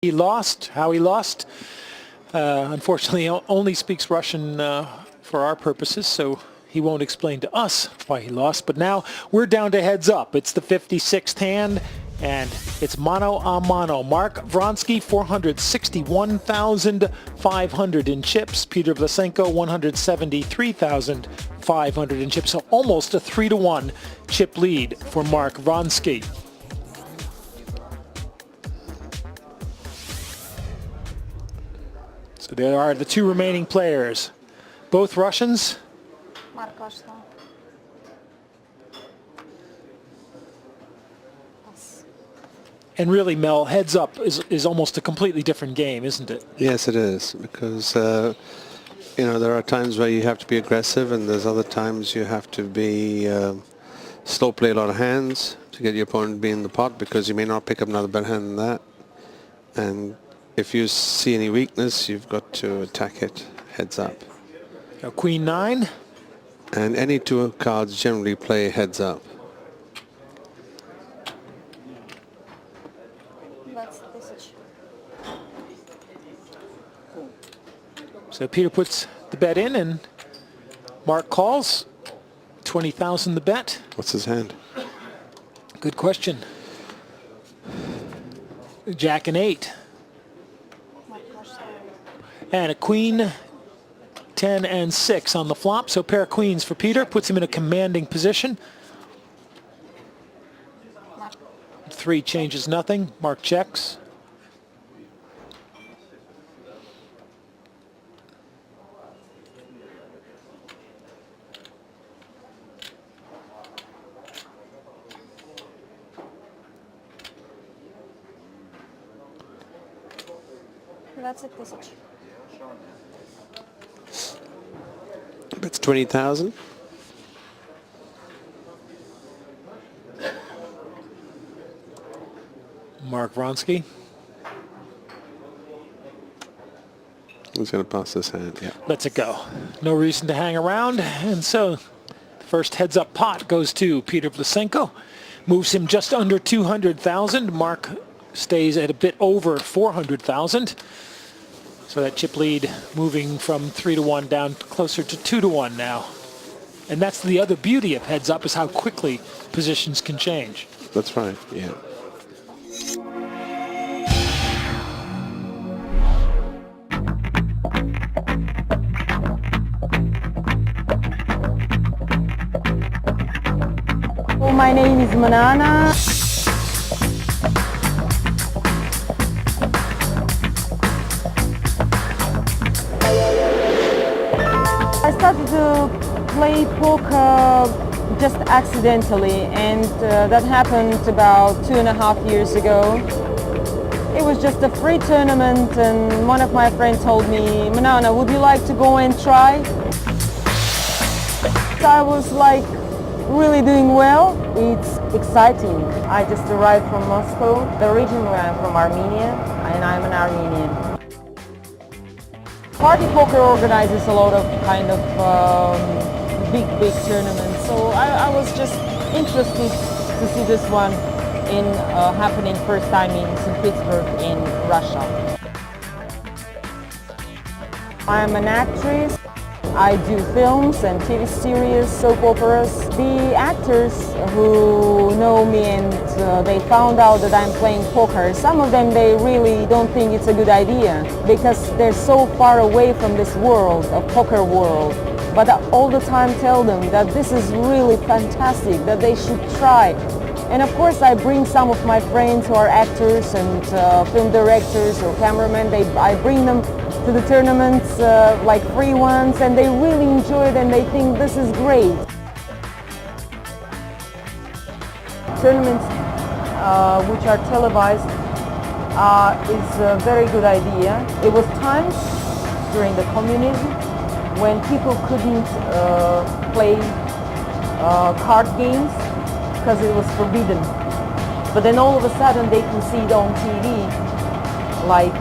He lost, how he lost. Unfortunately, only speaks Russian for our purposes, so he won't explain to us why he lost. But now we're down to heads up. It's the 56th hand, and it's mano a mano. Mark Vronsky, 461,500 in chips. Peter Vlasenko, 173,500 in chips. So almost a 3-1 chip lead for Mark Vronsky. So there are the two remaining players, both Russians. And really, Mel, heads up is almost a completely different game, isn't it? Yes, it is, because you know, there are times where you have to be aggressive, and there's other times you have to be slow play a lot of hands to get your opponent to be in the pot, because you may not pick up another better hand than that. And if you see any weakness, you've got to attack it heads up. Now, Queen 9. And any two cards generally play heads up. So Peter puts the bet in, and Mark calls. 20,000 the bet. What's his hand? Good question. Jack and 8. And a queen, 10 and 6 on the flop. So pair of queens for Peter, puts him in a commanding position. 3 changes nothing. Mark checks. It's 20,000. Mark Vronsky. Who's going to pass this hand? Yeah. Lets it go. No reason to hang around. And so the first heads up pot goes to Peter Vlasenko. Moves him just under 200,000. Mark stays at a bit over 400,000. So that chip lead moving from 3-1 down closer to 2-1 now. And that's the other beauty of heads up, is how quickly positions can change. That's right, yeah. Well, my name is Manana. I started to play poker just accidentally, and that happened about 2.5 years ago. It was just a free tournament, and one of my friends told me, Manana, would you like to go and try? So I was like really doing well. It's exciting. I just arrived from Moscow. Originally I'm from Armenia, and I'm an Armenian. Party poker organizes a lot of kind of big tournaments, so I was just interested to see this one happening first time in St. Petersburg in Russia. I'm an actress. I do films and TV series, soap operas. The actors who know me and they found out that I'm playing poker, some of them, they really don't think it's a good idea because they're so far away from this world, a poker world. But I all the time tell them that this is really fantastic, that they should try. And of course I bring some of my friends who are actors and film directors or cameramen, I bring them to the tournaments, like free ones, and they really enjoy it and they think this is great. Tournaments which are televised is a very good idea. It was times during the communism when people couldn't play card games because it was forbidden. But then all of a sudden they can see it on TV, like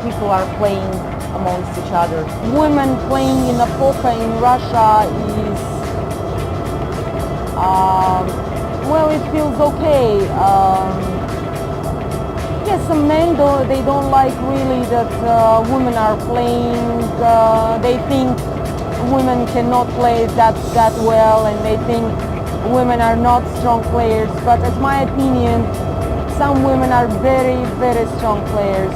people are playing amongst each other. Women playing in a poker in Russia is, well, it feels okay. Yes, some men they don't like really that women are playing. They think women cannot play that well, and they think women are not strong players. But as my opinion, some women are very, very strong players,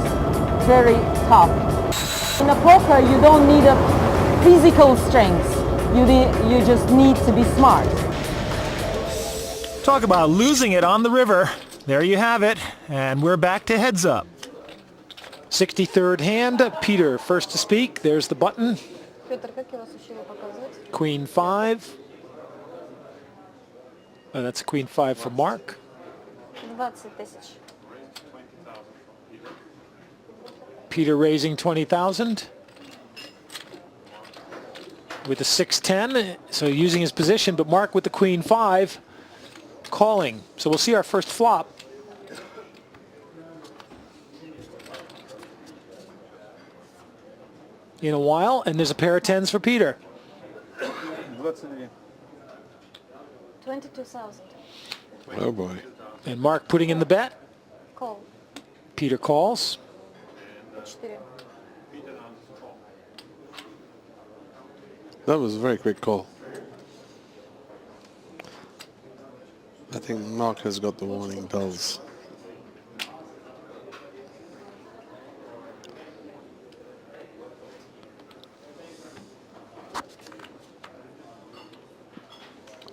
very tough. In a poker, you don't need a physical strength. You just need to be smart. Talk about losing it on the river. There you have it, and we're back to heads up. 63rd hand, Peter first to speak. There's the button. Queen 5. Oh, that's Queen 5 for Mark. 20 тысяч. Peter raising 20,000 with the 6-10, so using his position, but Mark with the Queen 5 calling. So we'll see our first flop. In a while, and there's a pair of 10s for Peter. 22,000. Oh boy. And Mark putting in the bet. Call. Peter calls. 4. That was a very quick call. I think Mark has got the warning bells.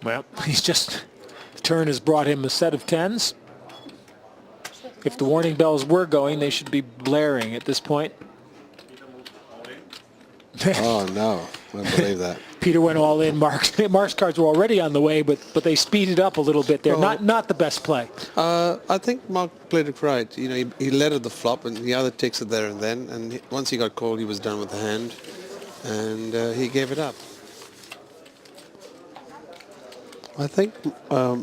Well, he's just, the turn has brought him a set of 10s. If the warning bells were going, they should be blaring at this point. Oh no, I don't believe that. Peter went all in. Mark's cards were already on the way, but they speeded up a little bit there. Well, Not the best play. I think Mark played it right. You know, he led at the flop, and the other takes it there and then. And once he got called, he was done with the hand, and he gave it up. I think,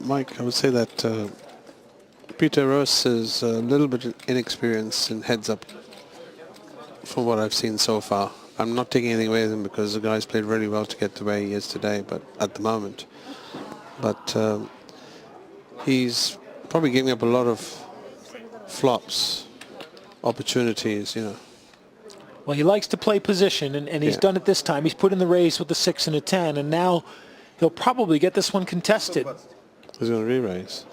Mike, I would say that Peter Ross is a little bit inexperienced in heads up from what I've seen so far. I'm not taking anything away with him because the guy's played really well to get to where he is today, but at the moment. But he's probably giving up a lot of flops, opportunities, you know. Well, he likes to play position, and he's done it this time. He's put in the raise with the 6 and a 10, and now he'll probably get this one contested. He's going to re-raise.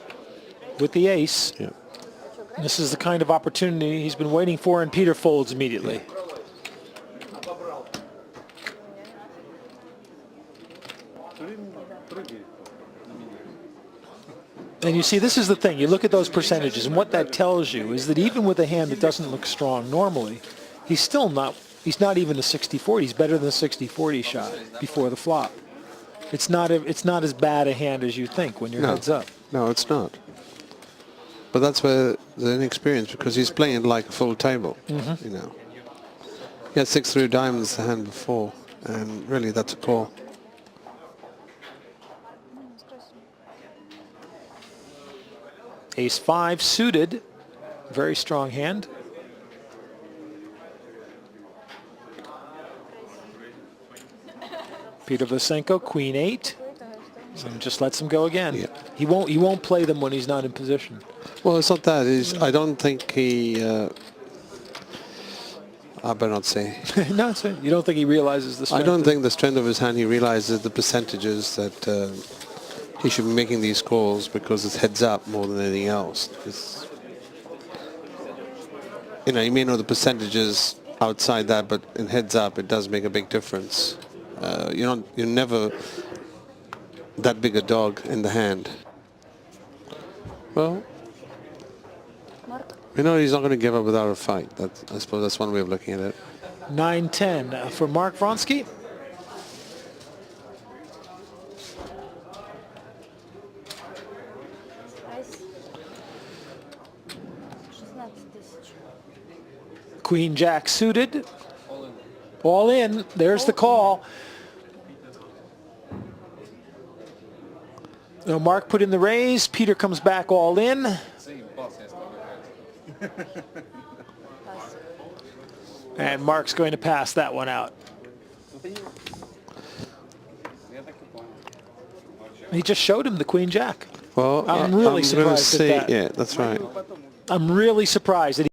With the ace. Yeah. This is the kind of opportunity he's been waiting for, and Peter folds immediately. Yeah. And you see, this is the thing. You look at those percentages, and what that tells you is that even with a hand that doesn't look strong normally, he's not even a 60-40. He's better than a 60-40 shot before the flop. It's not as bad a hand as you think when you're heads up. No, it's not. But that's where the inexperience, because he's playing it like a full table, you know. He had 6-3 diamonds the hand before, and really that's a call. Ace 5 suited, very strong hand. Peter Vlasenko, Queen 8, and just lets him go again. Yeah. He won't play them when he's not in position. Well, it's not that. I don't think he. I better not say. No, it's fine. You don't think he realizes the strength? I don't think the strength of his hand. He realizes the percentages that he should be making these calls because it's heads up more than anything else. It's, you know, you may know the percentages outside that, but in heads up, it does make a big difference. You're never that big a dog in the hand. Well, you know, he's not going to give up without a fight. I suppose that's one way of looking at it. 9-10 for Mark Vronsky. Queen Jack suited. All in. There's the call. Now Mark put in the raise. Peter comes back all in. And Mark's going to pass that one out. He just showed him the Queen Jack. Well, I'm really I'm surprised say, at that. Yeah, that's right. I'm really surprised that